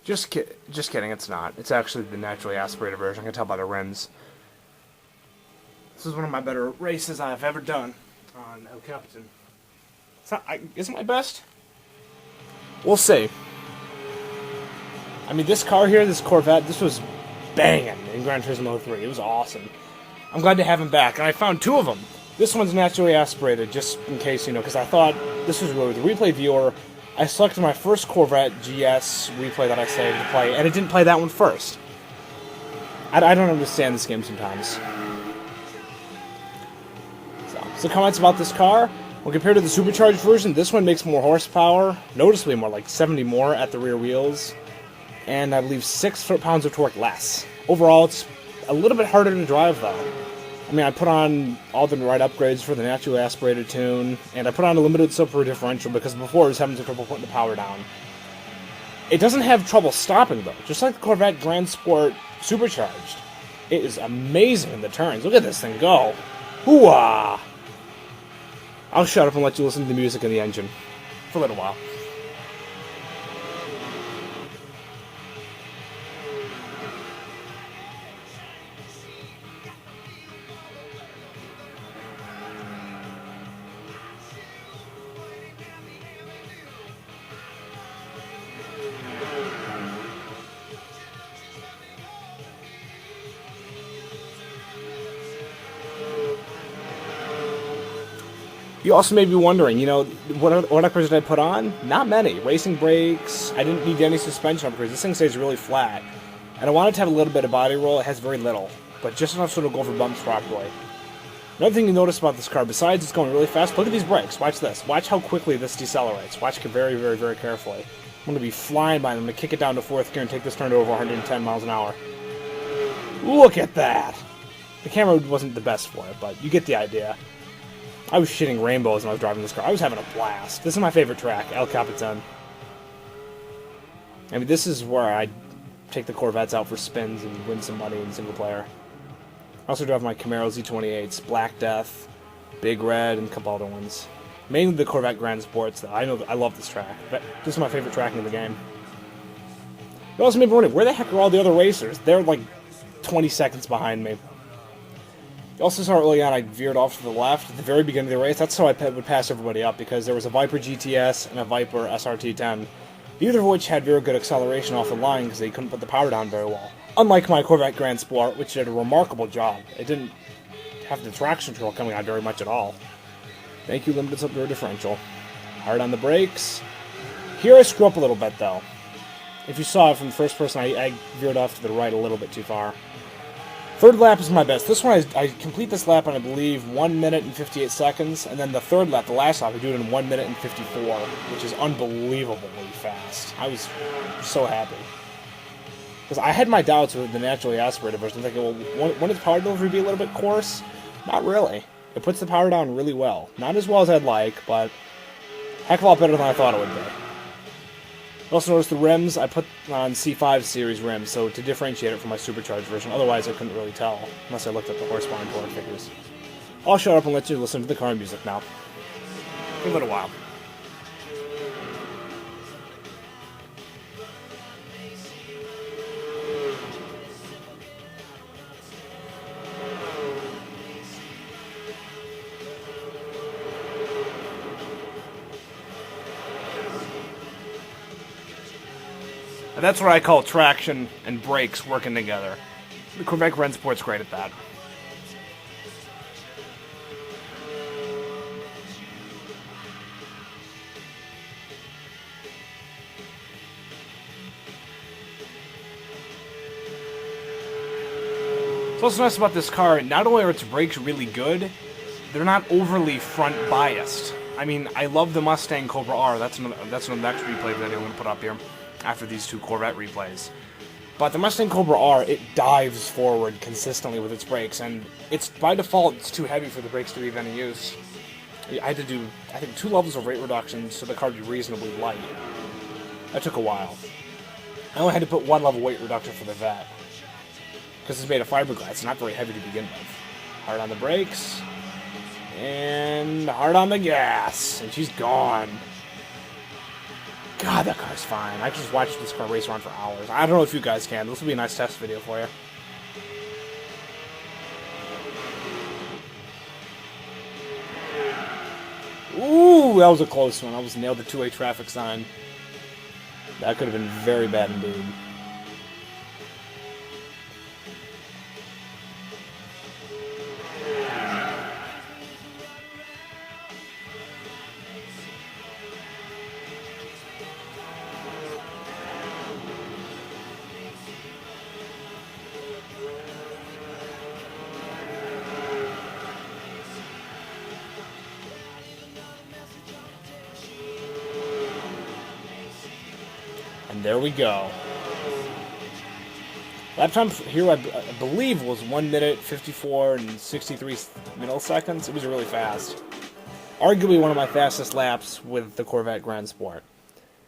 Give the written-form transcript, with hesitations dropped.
Just kidding, it's not. It's actually the naturally aspirated version. I can tell by the rims. This is one of my better races I've ever done on El Capitan. It's not, isn't my best? We'll see. I mean, this car here, this Corvette, this was banging in Gran Turismo 3. It was awesome. I'm glad to have him back, and I found two of them. This one's naturally aspirated, just in case, because I thought this was really the replay viewer. I selected my first Corvette GS replay that I saved to play, and it didn't play that one first. I don't understand this game sometimes. So comments about this car. When compared to the supercharged version, this one makes more horsepower, noticeably more, like 70 more at the rear wheels, and I believe 6 foot-pounds of torque less. Overall, it's a little bit harder to drive, though. I mean, I put on all the right upgrades for the naturally aspirated tune, and I put on a limited silver differential because before it was having some trouble putting the power down. It doesn't have trouble stopping, though, just like the Corvette Grand Sport supercharged. It is amazing in the turns. Look at this thing go. Hoo-ah! I'll shut up and let you listen to the music in the engine for a little while. You also may be wondering, what upgrades did I put on? Not many. Racing brakes, I didn't need any suspension upgrades. This thing stays really flat. And I wanted to have a little bit of body roll. It has very little, but just enough so it'll go for bumps properly. Another thing you notice about this car, besides it's going really fast, look at these brakes. Watch this. Watch how quickly this decelerates. Watch it very, very, very carefully. I'm going to be flying by them. I'm going to kick it down to 4th gear and take this turn to over 110 miles an hour. Look at that! The camera wasn't the best for it, but you get the idea. I was shitting rainbows when I was driving this car. I was having a blast. This is my favorite track, El Capitan. I mean, this is where I take the Corvettes out for spins and win some money in single player. I also drive my Camaro Z28s, Black Death, Big Red, and a couple other ones. Mainly the Corvette Grand Sports, though. I love this track. But this is my favorite track in the game. You also may be wondering, where the heck are all the other racers? They're like 20 seconds behind me. You also saw early on I veered off to the left at the very beginning of the race. That's how I would pass everybody up, because there was a Viper GTS and a Viper SRT10, neither of which had very good acceleration off the line because they couldn't put the power down very well. Unlike my Corvette Grand Sport, which did a remarkable job. It didn't have the traction control coming out very much at all. Thank you, limited sub-door differential. Hard on the brakes. Here I screw up a little bit, though. If you saw it from the first person, I veered off to the right a little bit too far. Third lap is my best. This one, I complete this lap in, I believe, 1 minute and 58 seconds, and then the third lap, the last lap, I do it in 1 minute and 54, which is unbelievably fast. I was so happy. Because I had my doubts with the naturally aspirated version. I'm thinking, well, wouldn't its power delivery be a little bit coarse? Not really. It puts the power down really well. Not as well as I'd like, but heck of a lot better than I thought it would be. Also notice the rims, I put on C5 series rims, so to differentiate it from my supercharged version. Otherwise, I couldn't really tell, unless I looked at the horsepower and torque figures. I'll shut up and let you listen to the car music now. For a little while. And that's what I call traction and brakes working together. The Corvette Grand Sport's great at that. What's also nice about this car, not only are its brakes really good, they're not overly front biased. I mean, I love the Mustang Cobra R. That's another next replay video I'm going to put up here after these two Corvette replays. But the Mustang Cobra R, it dives forward consistently with its brakes, and it's by default it's too heavy for the brakes to be of any use. I had to do, I think, 2 levels of rate reduction so the car would be reasonably light. That took a while. I only had to put 1 level weight reduction for the Vette, because it's made of fiberglass. It's not very heavy to begin with. Hard on the brakes, and hard on the gas, and she's gone. God, that car's fine. I can just watch this car race around for hours. I don't know if you guys can. This will be a nice test video for you. Ooh, that was a close one. I almost nailed the two-way traffic sign. That could have been very bad indeed. And there we go. Lap time here, I believe, was 1 minute, 54 and 63 milliseconds. It was really fast. Arguably one of my fastest laps with the Corvette Grand Sport.